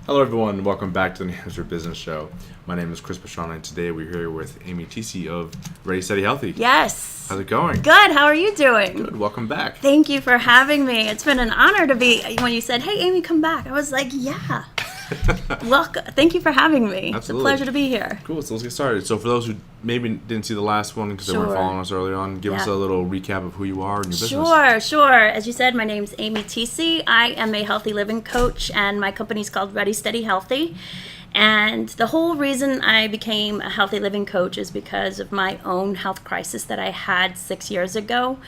Hello everyone, welcome back to the New Hampshire Business Show. My name is Chris Pastrana, and today we're here with Amy Tisi of Ready, Steady, Healthy. Yes. How's it going? Good, how are you doing? Good, welcome back. Thank you for having me. It's been an honor to be, when you said, hey Amy, come back, I was like, yeah. Welcome. Thank you for having me. Absolutely. It's a pleasure to be here. Cool, so let's get started. So for those who maybe didn't see the last one because they weren't following us early on, give us a little recap of who you are and your business. Sure. As you said, my name's Amy Tisi. I am a healthy living coach, and my company's called Ready, Steady, Healthy. And the whole reason I became a healthy living coach is because of my own health crisis that I had 6 years ago.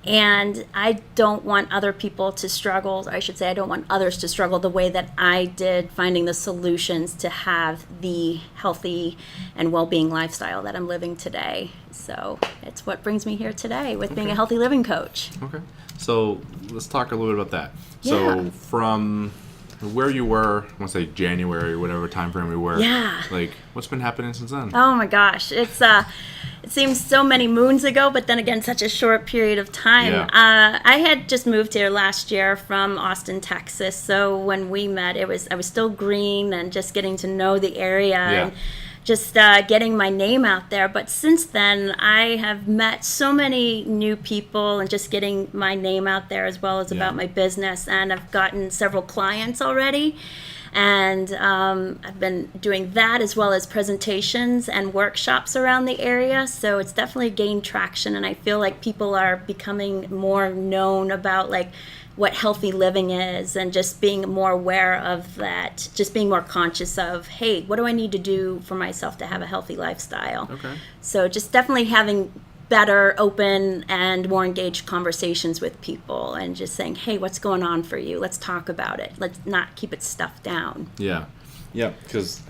And I don't want other people to struggle, or I should say I don't want others to struggle the way that I did, finding the solutions to have the healthy and well-being lifestyle that I'm living today. So it's what brings me here today with being a healthy living coach. Okay, so let's talk a little bit about that. Yeah. So from where you were, I want to say January, whatever time frame we were. Yeah. Like, what's been happening since then? Oh my gosh, it seems so many moons ago, but then again, such a short period of time. Yeah. I had just moved here last year from Austin, Texas. So when we met, I was still green and just getting to know the area and just getting my name out there. But since then, I have met so many new people and just getting my name out there as well as about my business. And I've gotten several clients already. And I've been doing that as well as presentations and workshops around the area. So it's definitely gained traction. And I feel like people are becoming more known about like what healthy living is and just being more aware of that, just being more conscious of, hey, what do I need to do for myself to have a healthy lifestyle? Okay. So just definitely having better, open, and more engaged conversations with people and just saying, hey, what's going on for you? Let's talk about it. Let's not keep it stuffed down. Yeah, because,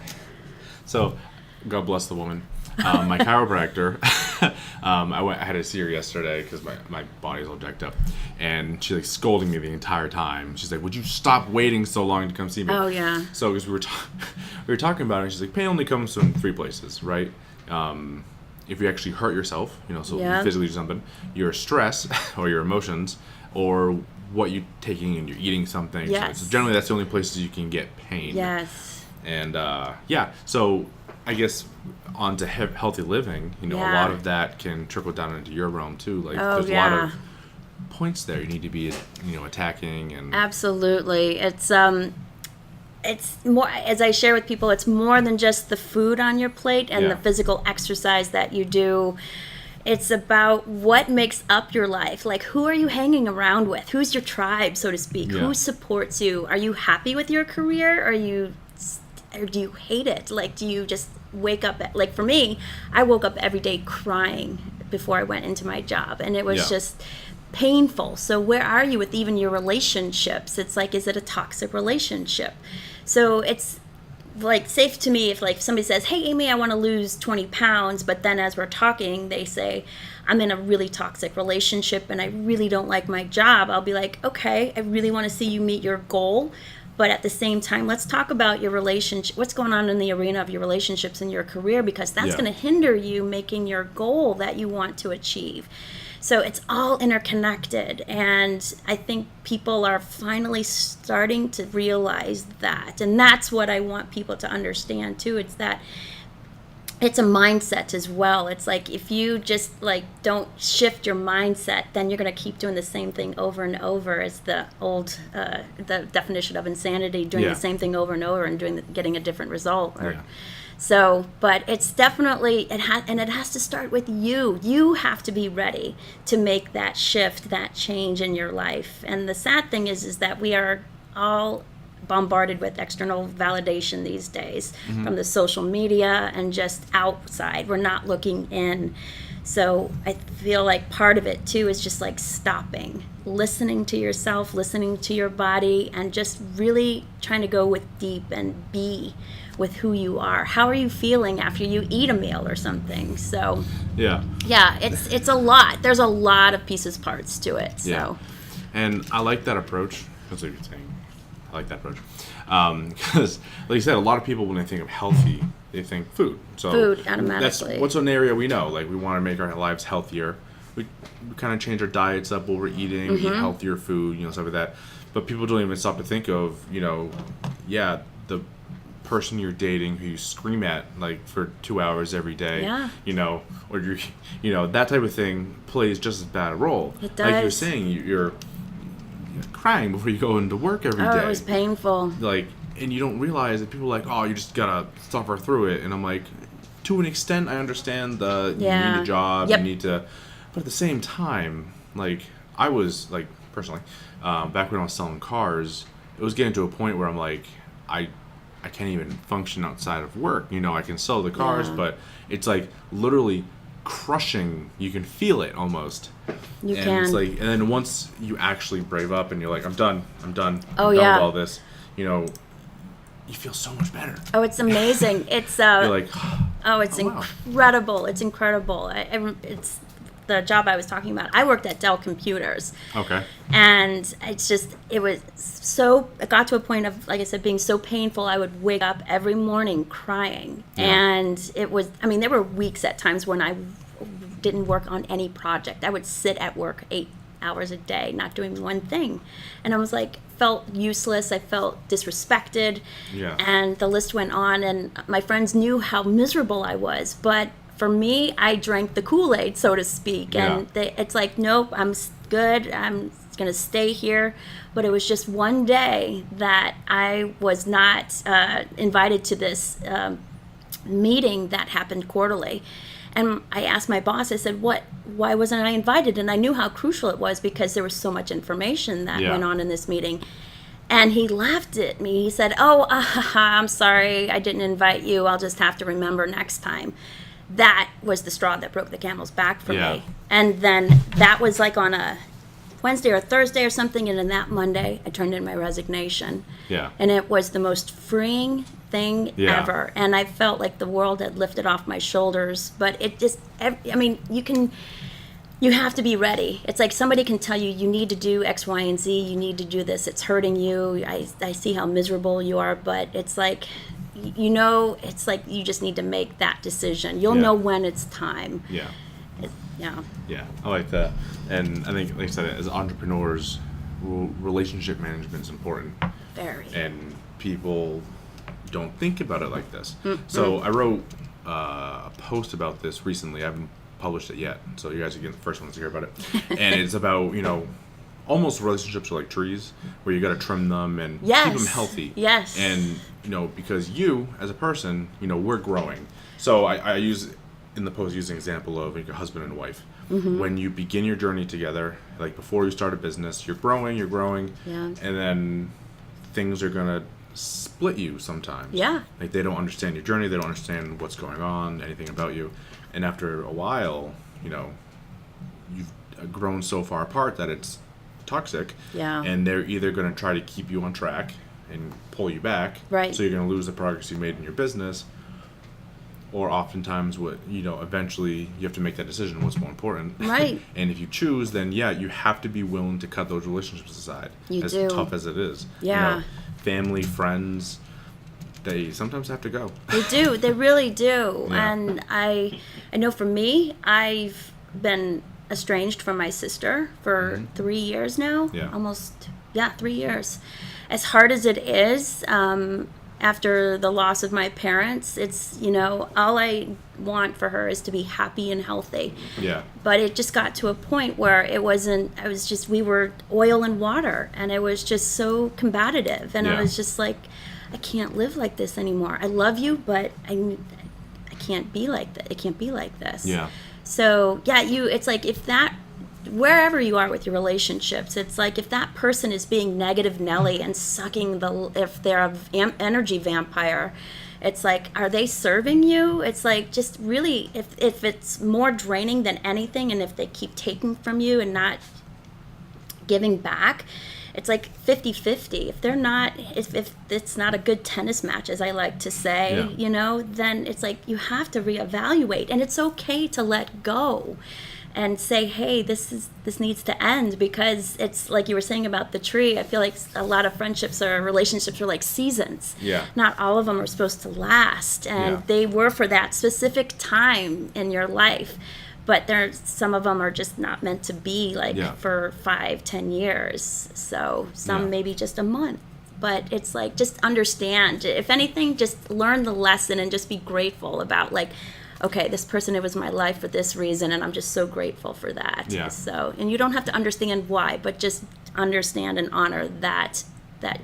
so, God bless the woman. My chiropractor, I had to see her yesterday because my body's all jacked up, and she's like scolding me the entire time. She's like, would you stop waiting so long to come see me? Oh, yeah. So, because we were talking about it, and she's like, pain only comes from three places, right? If you actually hurt yourself, so you physically do something, your stress or your emotions, or what you're taking and you're eating something. Yes. So generally, that's the only places you can get pain. Yes. And so I guess on to healthy living, a lot of that can trickle down into your realm too. Like there's a lot of points there you need to be, attacking and. Absolutely. It's more, as I share with people, it's more than just the food on your plate and the physical exercise that you do. It's about what makes up your life. Like, who are you hanging around with? Who's your tribe, so to speak? Who supports you? Are you happy with your career? Or do you hate it? Like, do you just wake up like for me, I woke up every day crying before I went into my job, and it was just painful. So where are you with even your relationships? It's like, is it a toxic relationship? So it's like safe to me if like somebody says, hey Amy, I want to lose 20 pounds, but then as we're talking they say, I'm in a really toxic relationship and I really don't like my job. I'll be like, okay, I really want to see you meet your goal, but at the same time, let's talk about your relationship, what's going on in the arena of your relationships and your career, because that's going to hinder you making your goal that you want to achieve. So it's all interconnected, and I think people are finally starting to realize that. And that's what I want people to understand too. It's that it's a mindset as well. It's like if you just like don't shift your mindset, then you're going to keep doing the same thing over and over, as the old the definition of insanity, doing the same thing over and over and getting a different result. So, but it's definitely, it has to start with you. You have to be ready to make that shift, that change in your life. And the sad thing is that we are all bombarded with external validation these days from the social media and just outside. We're not looking in. So I feel like part of it too is just like stopping, listening to yourself, listening to your body, and just really trying to go with deep and be with who you are. How are you feeling after you eat a meal or something? So it's a lot. There's a lot of parts to it. So and I like that approach. That's what you're saying. I like that approach because, like you said, a lot of people when they think of healthy, they think food. So food automatically. That's what's an area we know. Like we want to make our lives healthier. We kind of change our diets up, what we're eating, eat healthier food, stuff like that. But people don't even stop to think of, the the person you're dating who you scream at like for 2 hours every day, Yeah. Or that type of thing plays just as bad a role. It does. Like you're saying, you're crying before you go into work every day. It was painful. Like, and you don't realize that people are like, oh, you just gotta suffer through it. And I'm like, to an extent, I understand you need a job, Yep. you need to, but at the same time, like, I was, like, personally, back when I was selling cars, it was getting to a point where I'm like, I can't even function outside of work. I can sell the cars, but it's like literally crushing. You can feel it almost. You and can. It's like, and then once you actually brave up and you're like, I'm done. Oh, I'm done yeah. with all this. You feel so much better. Oh, it's amazing. It's You're like, it's wow. incredible. It's incredible. It's the job I was talking about. I worked at Dell Computers. Okay. And it got to a point of, like I said, being so painful, I would wake up every morning crying. Yeah. And there were weeks at times when I didn't work on any project. I would sit at work 8 hours a day, not doing one thing. And I was like, felt useless. I felt disrespected. Yeah. And the list went on, and my friends knew how miserable I was. But for me, I drank the Kool-Aid, so to speak. And it's like, nope, I'm good. I'm going to stay here. But it was just one day that I was not invited to this meeting that happened quarterly. And I asked my boss, I said, why wasn't I invited? And I knew how crucial it was because there was so much information that went on in this meeting. And he laughed at me. He said, I'm sorry, I didn't invite you. I'll just have to remember next time. That was the straw that broke the camel's back for me. And then that was like on a Wednesday or Thursday or something. And then that Monday, I turned in my resignation. Yeah. And it was the most freeing thing ever. And I felt like the world had lifted off my shoulders. But it just, you have to be ready. It's like somebody can tell you need to do X, Y, and Z. You need to do this. It's hurting you. I see how miserable you are. But it's like, it's like you just need to make that decision. You'll know when it's time. Yeah. Yeah. I like that. And I think, like I said, as entrepreneurs, relationship management is important. Very. And people don't think about it like this. Mm-hmm. So I wrote a post about this recently. I haven't published it yet, so you guys are getting the first ones to hear about it. And it's about, almost relationships are like trees, where you got to trim them and keep them healthy. Yes. And, because you, as a person, we're growing. So I use, in the post, use an example of like a husband and wife. Mm-hmm. When you begin your journey together, like before you start a business, you're growing, and then things are going to split you sometimes. Yeah. Like they don't understand your journey, they don't understand what's going on, anything about you. And after a while, you've grown so far apart that it's toxic. Yeah. And they're either going to try to keep you on track and pull you back. Right. So you're going to lose the progress you made in your business. Or oftentimes, eventually you have to make that decision. What's more important? Right. And if you choose, then you have to be willing to cut those relationships aside. As tough as it is. Yeah. Family, friends, they sometimes have to go. They do. They really do. Yeah. And I know for me, I've been estranged from my sister for 3 years now. Yeah. Almost, 3 years. As hard as it is, after the loss of my parents, it's, all I want for her is to be happy and healthy. Yeah. But it just got to a point where we were oil and water, and it was just so combative. And I was just like, I can't live like this anymore. I love you, but I can't be like that. It can't be like this. Yeah. So, it's like wherever you are with your relationships, it's like if that person is being negative Nelly and sucking if they're an energy vampire, it's like, are they serving you? It's like, just really, if it's more draining than anything, and if they keep taking from you and not giving back, it's like 50-50. If they're not, if it's not a good tennis match, as I like to say, then it's like you have to reevaluate, and it's okay to let go and say, hey, this needs to end, because it's like you were saying about the tree. I feel like a lot of friendships or relationships are like seasons. Yeah. Not all of them are supposed to last, and they were for that specific time in your life. But some of them are just not meant to be for 5-10 years. So some maybe just a month. but it's like, just understand. If anything, just learn the lesson and just be grateful about, like, okay, this person, it was my life for this reason, and I'm just so grateful for that. Yeah. So, and you don't have to understand why, but just understand and honor that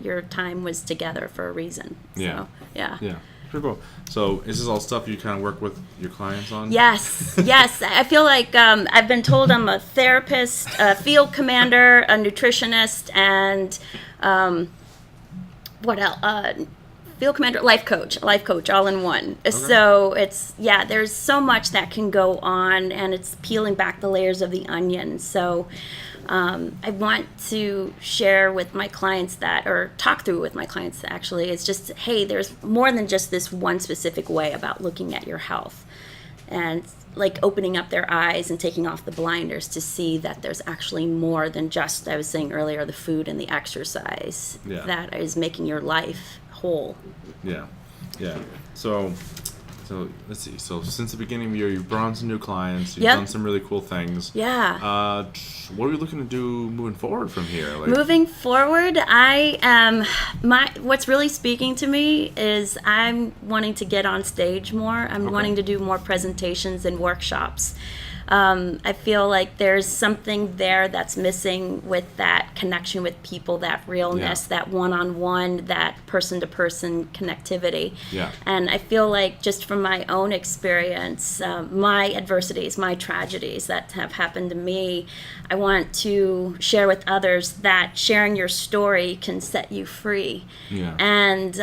your time was together for a reason. Yeah. So, yeah. Yeah. Pretty cool. So is this all stuff you kind of work with your clients on? Yes, yes. I feel like I've been told I'm a therapist, a field commander, a nutritionist, and what else? Field commander, life coach, all in one. Okay. So there's so much that can go on, and it's peeling back the layers of the onion. So I want to share with my clients or talk through with my clients actually, it's just, hey, there's more than just this one specific way about looking at your health, and like opening up their eyes and taking off the blinders to see that there's actually more than just, I was saying earlier, the food and the exercise that is making your life whole. Yeah. So let's see. So since the beginning of the year, you've brought on some new clients. You've done some really cool things. Yeah. What are we looking to do moving forward from here? Moving forward, what's really speaking to me is I'm wanting to get on stage more. I'm wanting to do more presentations and workshops. I feel like there's something there that's missing with that connection with people, that realness, that one-on-one, that person-to-person connectivity. Yeah. And I feel like, just from my own experience, my adversities, my tragedies that have happened to me, I want to share with others that sharing your story can set you free. Yeah. And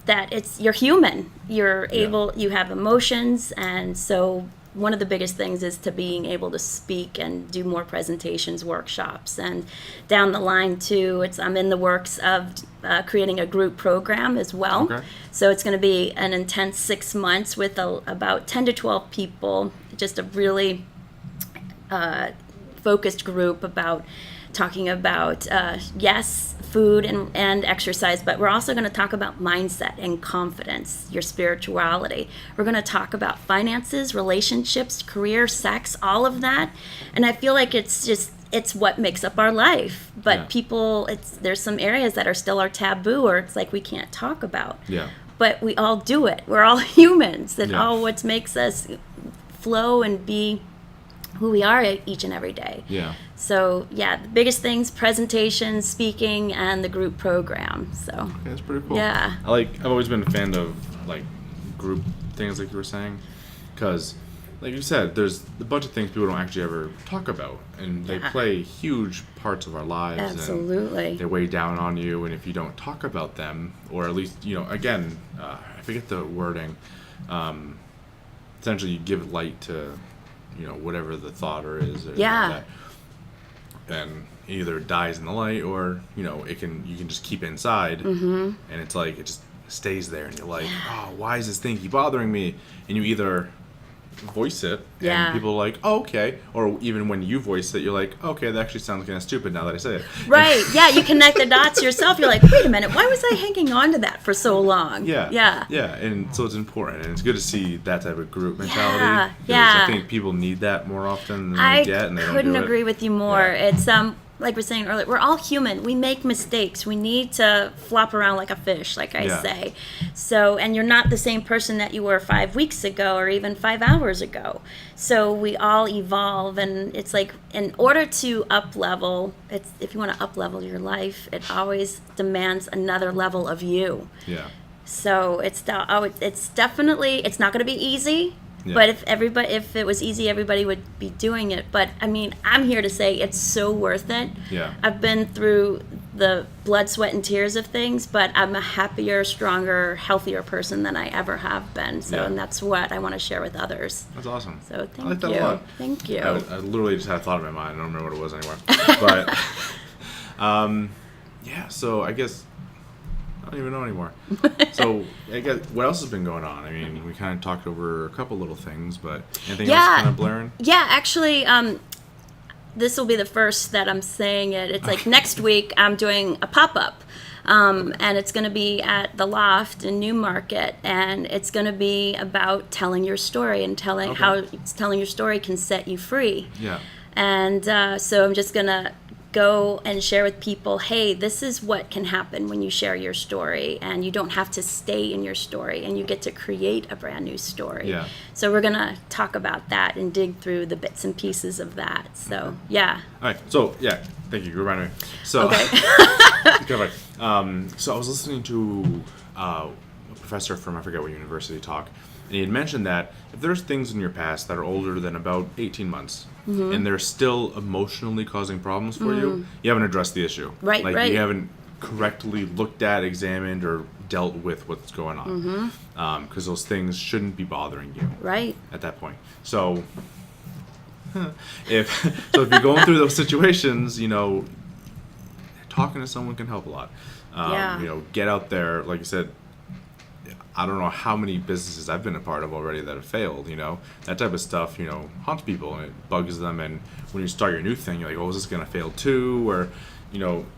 that you're human. You're able, you have emotions, and so one of the biggest things is to being able to speak and do more presentations, workshops, and down the line too, I'm in the works of creating a group program as well. Okay. So it's going to be an intense 6 months with about 10 to 12 people, just a really focused group about talking about food and exercise, but we're also going to talk about mindset and confidence, your spirituality. We're going to talk about finances, relationships, career, sex, all of that. And I feel like it's what makes up our life. But people, there's some areas that are taboo, or it's like we can't talk about. Yeah. But we all do it. We're all humans. That's all what makes us flow and be who we are each and every day. Yeah. So the biggest things: presentations, speaking, and the group program. So okay, that's pretty cool. Yeah. I've always been a fan of like group things, like you were saying, because like you said, there's a bunch of things people don't actually ever talk about, and they play huge parts of our lives. Absolutely. And they weigh down on you, and if you don't talk about them, or at least, again, I forget the wording, essentially you give light to, whatever the thought is. Or that, and either dies in the light, or you can just keep it inside, and it's like it just stays there, and you're like, oh, why is this thing keep bothering me? And you either voice it, and people are like, oh, okay, or even when you voice it, you're like, okay, that actually sounds kind of stupid now that I say it. Right. Yeah, you connect the dots yourself. You're like, wait a minute, why was I hanging on to that for so long? Yeah, and so it's important, and it's good to see that type of group mentality. I think people need that more often than they get, and they don't do it. I couldn't agree with you more. It's like we were saying earlier, we're all human. We make mistakes. We need to flop around like a fish, like I say. So, and you're not the same person that you were 5 weeks ago or even 5 hours ago. So we all evolve, and it's like, in order to up-level, if you want to up-level your life, it always demands another level of you. Yeah. So it's definitely, it's not going to be easy. Yeah. But if it was easy, everybody would be doing it. But I mean, I'm here to say it's so worth it. Yeah. I've been through the blood, sweat, and tears of things, but I'm a happier, stronger, healthier person than I ever have been. So, and that's what I want to share with others. That's awesome. So thank you. I like that a lot. Thank you. I literally just had a thought in my mind. I don't remember what it was anymore. But so I guess I don't even know anymore. So, I guess, what else has been going on? I mean, we kind of talked over a couple little things, but anything else kind of blaring? Yeah, actually, this will be the first that I'm saying it. It's like next week I'm doing a pop-up, and it's going to be at the Loft in Newmarket, and it's going to be about telling your story and how telling your story can set you free. Yeah. And so I'm just going to go and share with people, hey, this is what can happen when you share your story, and you don't have to stay in your story, and you get to create a brand new story. Yeah. So we're going to talk about that and dig through the bits and pieces of that. So, yeah. All right. So, yeah, thank you. You reminded me. So, Okay. so I was listening to a professor from I forget what university talk, and he had mentioned that if there's things in your past that are older than about 18 months, and they're still emotionally causing problems for you haven't addressed the issue. Right, like right. you haven't correctly looked at, examined, or dealt with what's going on. Because those things shouldn't be bothering you. Right. At that point. So if you're going through those situations, talking to someone can help a lot. Get out there, like you said. I don't know how many businesses I've been a part of already that have failed, that type of stuff, haunts people and it bugs them. And when you start your new thing, you're like, oh, is this going to fail too? Or,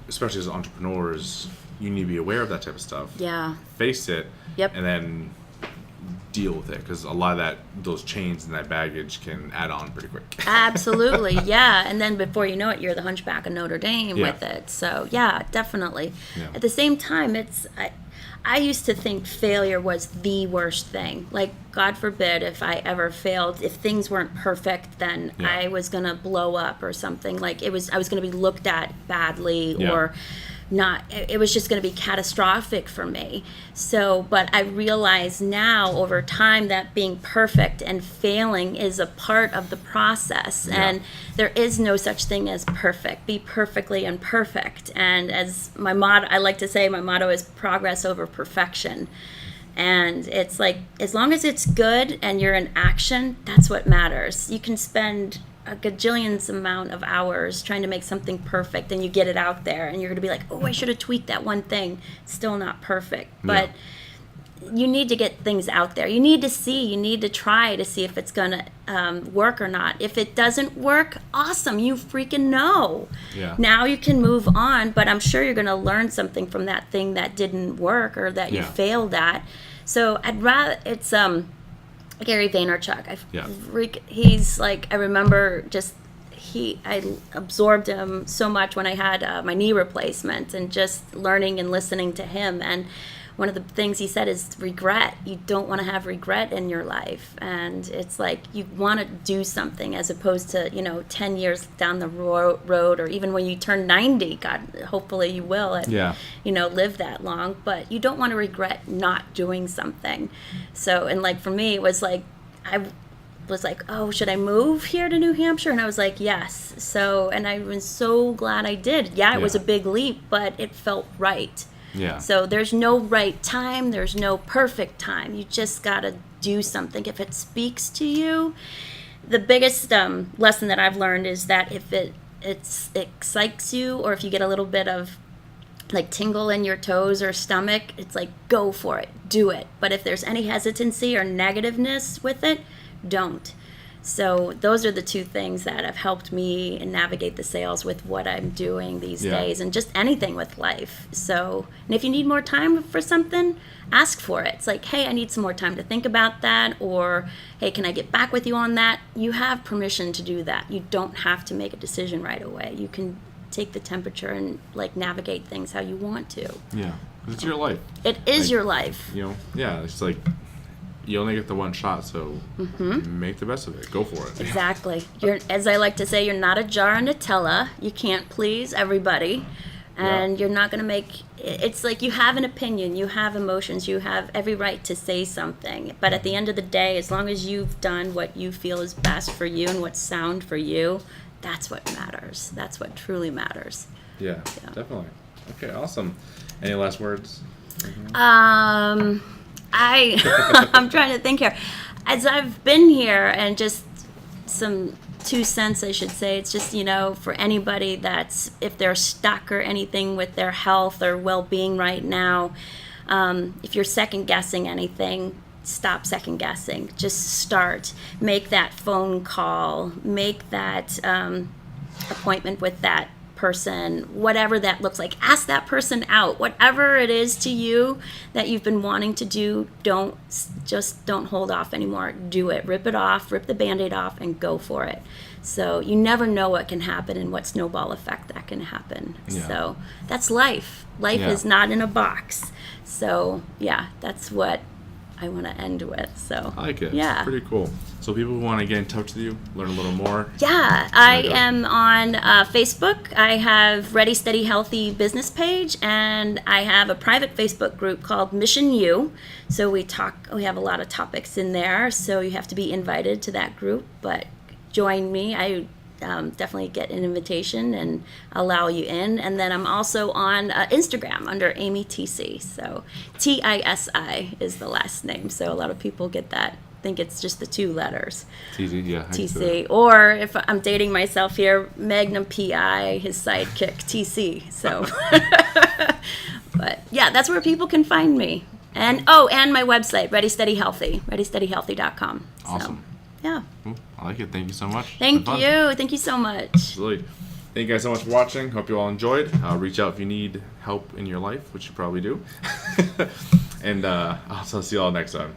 especially as entrepreneurs, you need to be aware of that type of stuff. Yeah. Face it. Yep. And then deal with it, because a lot of those chains and that baggage can add on pretty quick. Absolutely, yeah. And then before you know it, you're the Hunchback of Notre Dame with it. So, yeah, definitely. Yeah. At the same time, I used to think failure was the worst thing. Like, God forbid if I ever failed, if things weren't perfect, then I was going to blow up or something. Like, I was going to be looked at badly or not. It was just going to be catastrophic for me. So, but I realize now over time that being perfect and failing is a part of the process. And there is no such thing as perfect. Be perfectly imperfect. And as my motto, I like to say, my motto is progress over perfection. And it's like, as long as it's good and you're in action, that's what matters. You can spend a gajillion's amount of hours trying to make something perfect, and you get it out there and you're going to be like, oh, I should have tweaked that one thing. Still not perfect. But you need to get things out there. You need to try to see if it's going to work or not. If it doesn't work, awesome. You freaking know. Yeah. Now you can move on, but I'm sure you're going to learn something from that thing that didn't work or that you failed at. So I'd rather, it's, Gary Vaynerchuk. He's like, I remember I absorbed him so much when I had my knee replacement, and just learning and listening to him. And one of the things he said is regret. You don't want to have regret in your life. And it's like, you want to do something as opposed to, 10 years down the road, or even when you turn 90, God, hopefully you will, live that long. But you don't want to regret not doing something. So, and like for me, it was like, I was like, oh, should I move here to New Hampshire? And I was like, yes. So, and I was so glad I did. It was a big leap, but it felt right. Yeah. So there's no right time. There's no perfect time. You just got to do something. If it speaks to you, the biggest lesson that I've learned is that if it excites you, or if you get a little bit of like tingle in your toes or stomach, it's like, go for it, do it. But if there's any hesitancy or negativeness with it, don't. So those are the two things that have helped me navigate the sales with what I'm doing these days, and just anything with life. So, and if you need more time for something, ask for it. It's like, hey, I need some more time to think about that, or hey, can I get back with you on that? You have permission to do that. You don't have to make a decision right away. You can take the temperature and like navigate things how you want to. Yeah, it's your life. It is your life. It's like, you only get the one shot, so make the best of it. Go for it. Exactly. You're, as I like to say, you're not a jar of Nutella. You can't please everybody. And you're not going to make... It's like you have an opinion. You have emotions. You have every right to say something. But at the end of the day, as long as you've done what you feel is best for you and what's sound for you, that's what matters. That's what truly matters. Yeah. Definitely. Okay, awesome. Any last words? I'm trying to think here. As I've been here, and just some 2 cents, I should say, it's just, for anybody that's, if they're stuck or anything with their health or well-being right now, if you're second-guessing anything, stop second-guessing. Just start. Make that phone call. Make that appointment with that person, whatever that looks like. Ask that person out. Whatever it is to you that you've been wanting to do, don't hold off anymore. Do it. Rip it off, rip the Band-Aid off, and go for it. So you never know what can happen and what snowball effect that can happen. Yeah. So that's life. Life Yeah. is not in a box. So yeah, that's what I want to end with. So I like it. Yeah. It's pretty cool. So people who want to get in touch with you, learn a little more. Yeah, I am on Facebook. I have Ready Steady Healthy business page, and I have a private Facebook group called Mission You. So we have a lot of topics in there. So you have to be invited to that group, but join me. I definitely get an invitation and allow you in. And then I'm also on Instagram under Amy Tisi. So Tisi is the last name. So a lot of people get that. Think it's just the 2 letters. TC, yeah. TC. Or if I'm dating myself here, Magnum PI, his sidekick, TC. So, but yeah, that's where people can find me. And my website, Ready Steady Healthy, ReadySteadyHealthy.com. Awesome. So, yeah. Cool. I like it. Thank you so much. Thank you. Thank you so much. Absolutely. Thank you guys so much for watching. Hope you all enjoyed. Reach out if you need help in your life, which you probably do. And I'll see you all next time.